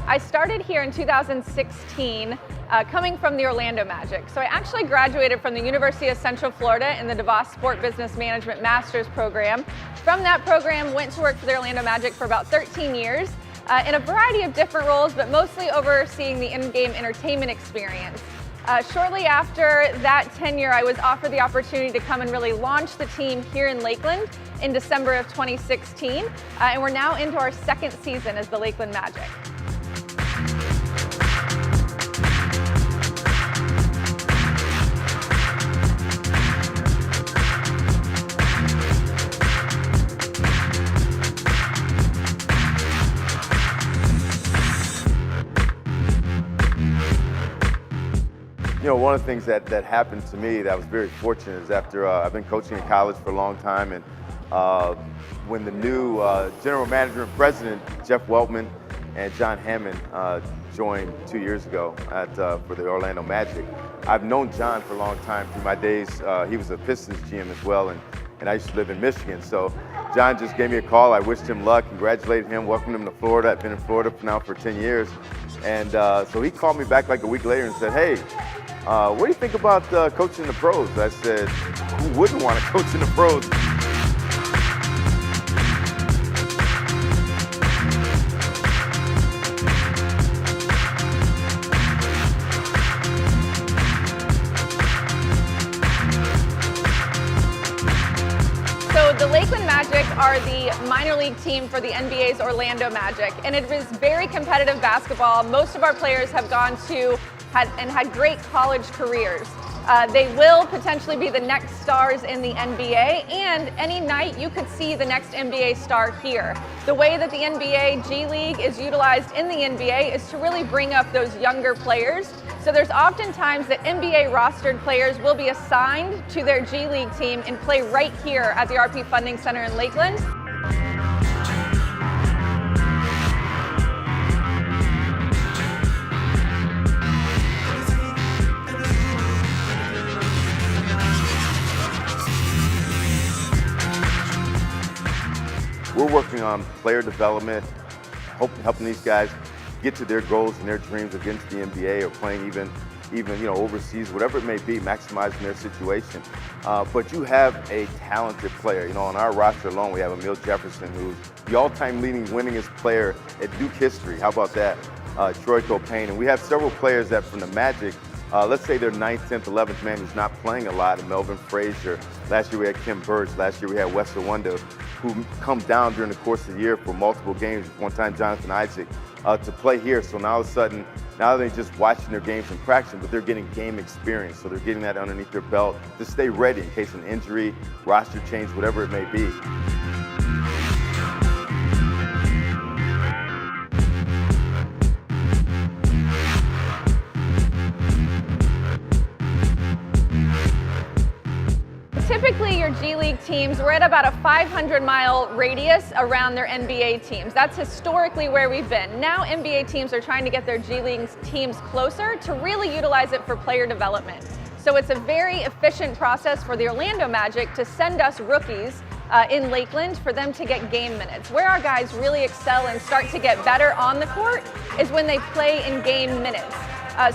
I started here in 2016, coming from the Orlando Magic. So I actually graduated from the University of Central Florida in the DeVos Sport Business Management Master's program. From that program, went to work for the Orlando Magic for about 13 years in a variety of different roles, but mostly overseeing the in-game entertainment experience. Shortly after that tenure, I was offered the opportunity to come and really launch the team here in Lakeland in December of 2016, and we're now into our second season as the Lakeland Magic. You know, one of the things that happened to me that was very fortunate is after I've been coaching in college for a long time, and when the new general manager and president, Jeff Weltman and John Hammond, joined 2 years ago for the Orlando Magic. I've known John for a long time through my days. He was a Pistons GM as well, and I used to live in Michigan. So John just gave me a call. I wished him luck, congratulated him, welcomed him to Florida. I've been in Florida now for 10 years. And so he called me back like a week later and said, hey, what do you think about coaching the pros? I said, who wouldn't want to coach in the pros? So the Lakeland Magic are the minor league team for the NBA's Orlando Magic, and it is very competitive basketball. Most of our players have gone to had great college careers. They will potentially be the next stars in the NBA, and any night you could see the next NBA star here. The way that the NBA G League is utilized in the NBA is to really bring up those younger players. So there's oftentimes that NBA rostered players will be assigned to their G League team and play right here at the RP Funding Center in Lakeland. We're working on player development, helping these guys get to their goals and their dreams of getting to the NBA or playing even overseas, whatever it may be, maximizing their situation. But you have a talented player. You know, on our roster alone, we have Emil Jefferson, who's the all-time leading winningest player at Duke history. How about that? Troy Copain. And we have several players that from the Magic, let's say they're 9th, 10th, 11th man who's not playing a lot, and Melvin Frazier. Last year we had Kim Birch. Last year we had Wes Iwundu, who come down during the course of the year for multiple games. One time Jonathan Isaac to play here. So now all of a sudden, now they're just watching their games in practice, but they're getting game experience. So they're getting that underneath their belt to stay ready in case of an injury, roster change, whatever it may be. Typically, your G League teams, we're at about a 500-mile radius around their NBA teams. That's historically where we've been. Now NBA teams are trying to get their G League teams closer to really utilize it for player development. So it's a very efficient process for the Orlando Magic to send us rookies in Lakeland for them to get game minutes. Where our guys really excel and start to get better on the court is when they play in game minutes.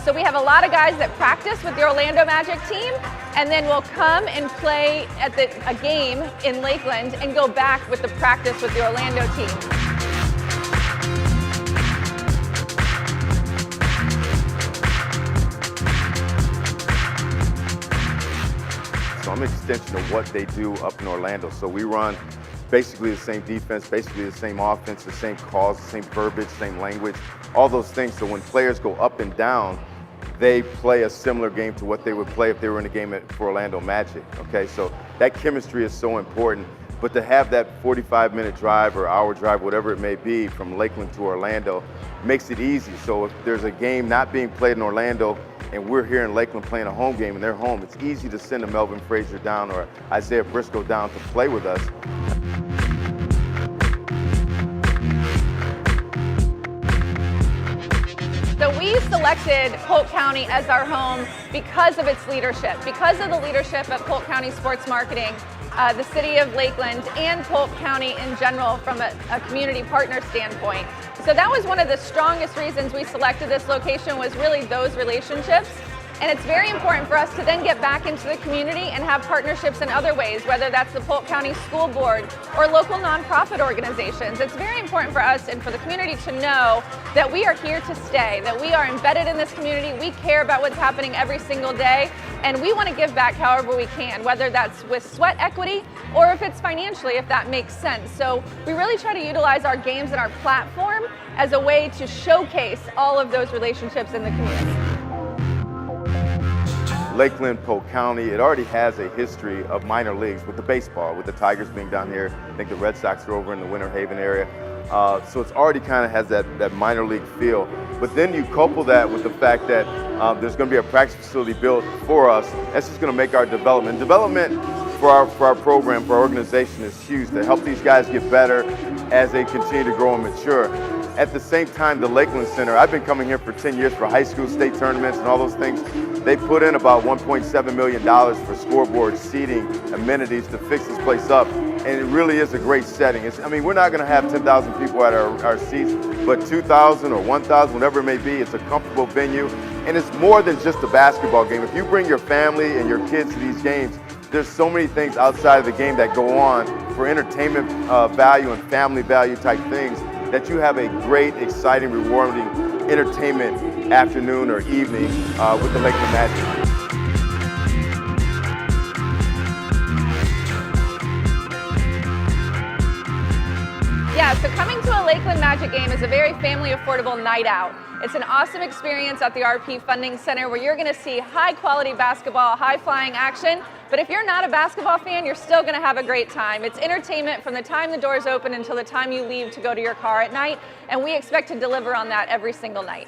So we have a lot of guys that practice with the Orlando Magic team, and then will come and play at a game in Lakeland and go back with the practice with the Orlando team. So I'm an extension of what they do up in Orlando. So we run basically the same defense, basically the same offense, the same calls, the same verbiage, same language, all those things. So when players go up and down, they play a similar game to what they would play if they were in a game for Orlando Magic, okay? So that chemistry is so important, but to have that 45-minute drive or hour drive, whatever it may be, from Lakeland to Orlando makes it easy. So if there's a game not being played in Orlando and we're here in Lakeland playing a home game and they're home, it's easy to send a Melvin Frazier down or Isaiah Briscoe down to play with us. So we selected Polk County as our home because of its leadership, because of the leadership of Polk County Sports Marketing the city of Lakeland and Polk County in general from a community partner standpoint. So that was one of the strongest reasons we selected this location, was really those relationships. And it's very important for us to then get back into the community and have partnerships in other ways, whether that's the Polk County School Board or local nonprofit organizations. It's very important for us and for the community to know that we are here to stay, that we are embedded in this community, we care about what's happening every single day, and we want to give back however we can, whether that's with sweat equity or if it's financially, if that makes sense. So we really try to utilize our games and our platform as a way to showcase all of those relationships in the community. Lakeland, Polk County, it already has a history of minor leagues with the baseball, with the Tigers being down here. I think the Red Sox are over in the Winter Haven area. So it's already kind of has that minor league feel. But then you couple that with the fact that there's going to be a practice facility built for us. That's just going to make our development for our program, for our organization, is huge to help these guys get better as they continue to grow and mature. At the same time, the Lakeland Center, I've been coming here for 10 years for high school state tournaments and all those things. They put in about $1.7 million for scoreboards, seating, amenities to fix this place up. And it really is a great setting. I mean, we're not going to have 10,000 people at our seats, but 2,000 or 1,000, whatever it may be, it's a comfortable venue. And it's more than just a basketball game. If you bring your family and your kids to these games, there's so many things outside of the game that go on for entertainment value and family value type things, that you have a great, exciting, rewarding entertainment afternoon or evening with the Lakeland Magic. Yeah, so coming to a Lakeland Magic game is a very family affordable night out. It's an awesome experience at the RP Funding Center where you're going to see high quality basketball, high flying action. But if you're not a basketball fan, you're still going to have a great time. It's entertainment from the time the doors open until the time you leave to go to your car at night, and we expect to deliver on that every single night.